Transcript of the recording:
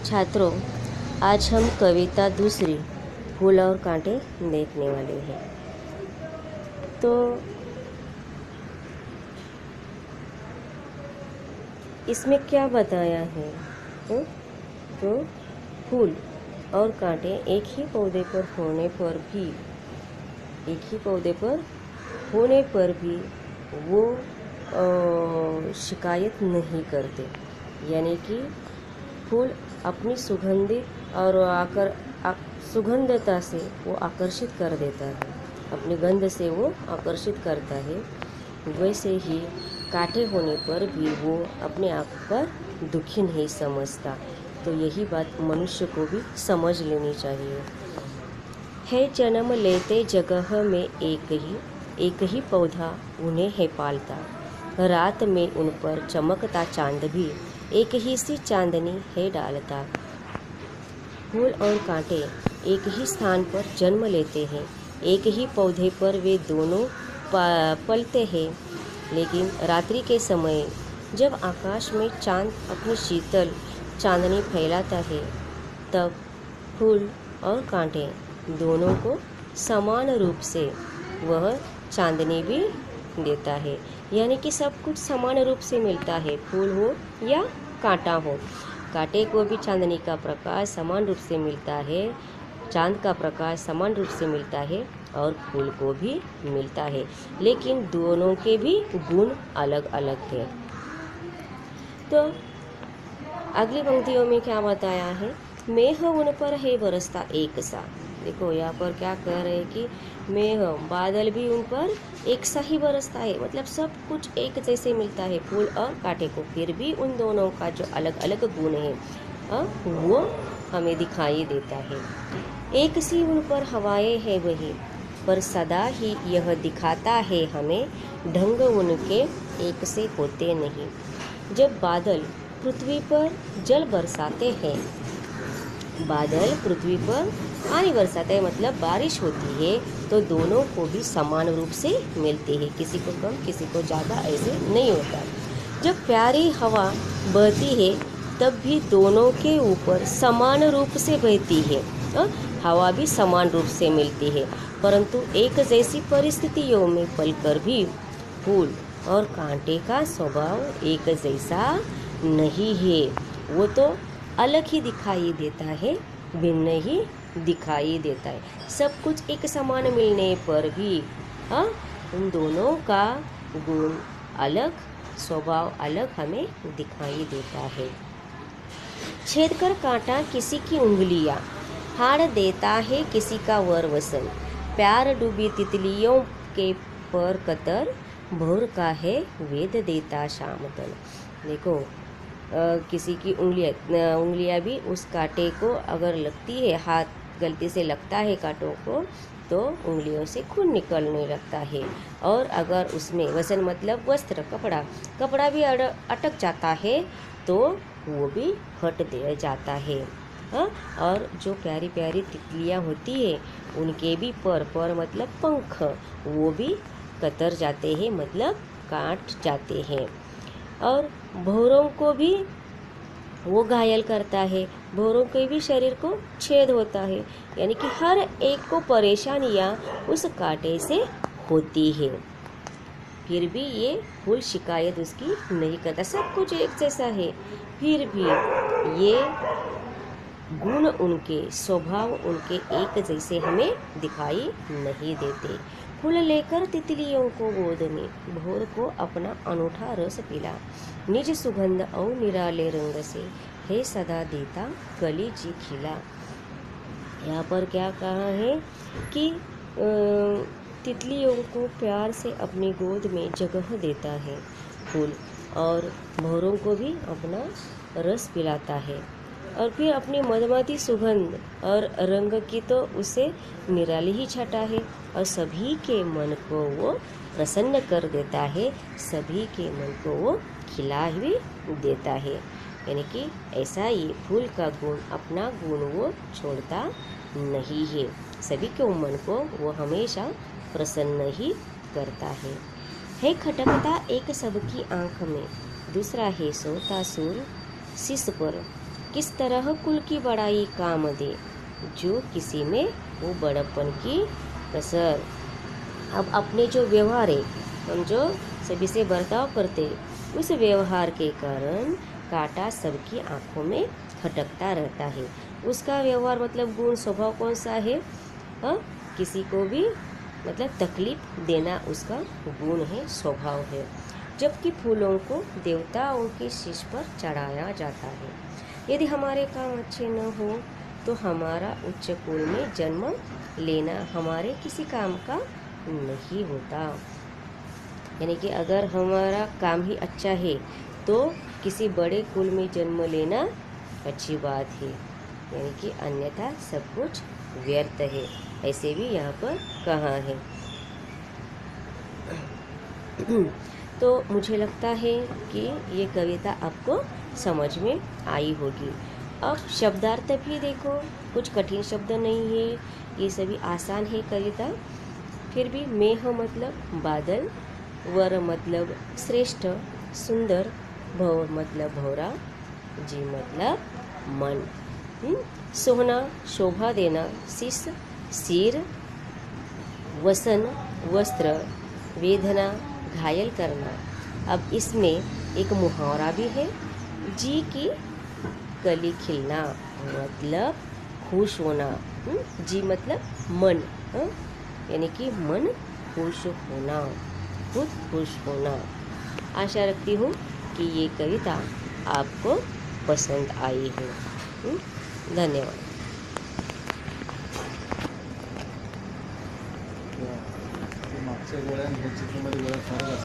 छात्रों, आज हम कविता दूसरी फूल और कांटे देखने वाले हैं। तो इसमें क्या बताया है? तो फूल और कांटे एक ही पौधे पर होने पर भी वो शिकायत नहीं करते। यानी कि फूल अपनी सुगंधता से वो आकर्षित कर देता है, अपनी गंध से वो आकर्षित करता है। वैसे ही कांटे होने पर भी वो अपने आप पर दुखी नहीं समझता। तो यही बात मनुष्य को भी समझ लेनी चाहिए। है जन्म लेते जगह में एक ही पौधा उन्हें है पालता। रात में उन पर चमकता चांद भी एक ही सी चांदनी है डालता। फूल और कांटे एक ही स्थान पर जन्म लेते हैं, एक ही पौधे पर वे दोनों पलते हैं। लेकिन रात्रि के समय जब आकाश में चांद अपनी शीतल चांदनी फैलाता है, तब फूल और कांटे दोनों को समान रूप से वह चांदनी भी देता है। यानी कि सब कुछ समान रूप से मिलता है, फूल हो या कांटा हो। कांटे को भी चांदनी का प्रकाश समान रूप से मिलता है, चांद का प्रकाश समान रूप से मिलता है और फूल को भी मिलता है। लेकिन दोनों के भी गुण अलग अलग हैं। तो अगली पंक्तियों में क्या बताया है? मेघ उन पर है बरसता एक सा। देखो यहाँ पर क्या कह रहे हैं कि मेघ, बादल भी उन पर एक सा ही बरसता है। मतलब सब कुछ एक जैसे मिलता है फूल और कांटे को। फिर भी उन दोनों का जो अलग अलग गुण है वो हमें दिखाई देता है। एक सी उन पर हवाएं है वही, पर सदा ही यह दिखाता है हमें ढंग उनके एक से होते नहीं। जब बादल पृथ्वी पर जल बरसाते हैं, बादल पृथ्वी पर पानी बरसाते हैं, मतलब बारिश होती है, तो दोनों को भी समान रूप से मिलते हैं। किसी को कम किसी को ज़्यादा ऐसे नहीं होता। जब प्यारी हवा बहती है, तब भी दोनों के ऊपर समान रूप से बहती है। हवा भी समान रूप से मिलती है, परंतु एक जैसी परिस्थितियों में पलकर भी फूल और कांटे का स्वभाव एक जैसा नहीं है। वो तो अलग ही दिखाई देता है, भिन्न ही दिखाई देता है। सब कुछ एक समान मिलने पर भी उन दोनों का गुण अलग, स्वभाव अलग हमें दिखाई देता है। छेद कर कांटा किसी की उंगलियां, हाड़ देता है किसी का वर वसन। प्यार डूबी तितलियों के पर कतर, भोर का है वेद देता शाम तन। देखो किसी की उंगलियां भी उस कांटे को अगर लगती है, हाथ गलती से लगता है कांटों को, तो उंगलियों से खून निकलने लगता है। और अगर उसमें वसन मतलब वस्त्र, कपड़ा भी अटक जाता है, तो वो भी फट दे जाता है। और जो प्यारी प्यारी तितलियां होती है, उनके भी पर मतलब पंख, वो भी कतर जाते हैं, मतलब काट जाते हैं। और भौरों को भी वो घायल करता है, भौरों के भी शरीर को छेद होता है। यानी कि हर एक को परेशानियां उस कांटे से होती है। फिर भी ये फूल शिकायत उसकी नहीं करता, सब कुछ एक जैसा है। फिर भी ये गुण उनके, स्वभाव उनके एक जैसे हमें दिखाई नहीं देते। फूल लेकर तितलियों को गोद में, भोर को अपना अनूठा रस पिला। निज सुगंध और निराले रंग से है सदा देता कली जी खिला। यहाँ पर क्या कहा है कि तितलियों को प्यार से अपनी गोद में जगह देता है फूल, और भौरों को भी अपना रस पिलाता है। और फिर अपनी मधुमती सुगंध और रंग की तो उसे निराली ही छटा है, और सभी के मन को वो प्रसन्न कर देता है, सभी के मन को वो खिला भी देता है। यानी कि ऐसा ये फूल का गुण, अपना गुण वो छोड़ता नहीं है, सभी के मन को वो हमेशा प्रसन्न ही करता है खटकता एक सबकी आंख में, दूसरा है सोता सूर शीश पर। किस तरह कुल की बड़ाई काम दे, जो किसी में वो बड़प्पन की कसर। अब अपने जो व्यवहार है, हम जो सभी से बर्ताव करते, उस व्यवहार के कारण कांटा सबकी आंखों में खटकता रहता है। उसका व्यवहार मतलब गुण स्वभाव कौन सा है? किसी को भी मतलब तकलीफ देना उसका गुण है, स्वभाव है। जबकि फूलों को देवताओं के शीश पर चढ़ाया जाता है। यदि हमारे काम अच्छे न हो तो हमारा उच्च कुल में जन्म लेना हमारे किसी काम का नहीं होता। यानी कि अगर हमारा काम ही अच्छा है तो किसी बड़े कुल में जन्म लेना अच्छी बात है, यानी कि अन्यथा सब कुछ व्यर्थ है, ऐसे भी यहाँ पर कहा है। तो मुझे लगता है कि ये कविता आपको समझ में आई होगी। अब शब्दार्थ भी देखो, कुछ कठिन शब्द नहीं है, ये सभी आसान है कविता। फिर भी मेह मतलब बादल, वर मतलब श्रेष्ठ सुंदर, भव मतलब भौरा, जी मतलब मन, सोहना शोभा देना, शीश सिर, वसन वस्त्र, वेदना घायल करना। अब इसमें एक मुहावरा भी है, जी की कली खिलना मतलब खुश होना। जी मतलब मन, यानी कि मन खुश होना, खुद खुश होना। आशा रखती हूँ कि ये कविता आपको पसंद आई हो। धन्यवाद। मागच्या गोळ्या आणि ह्या चित्रामध्ये गोळ्या फरक असतो.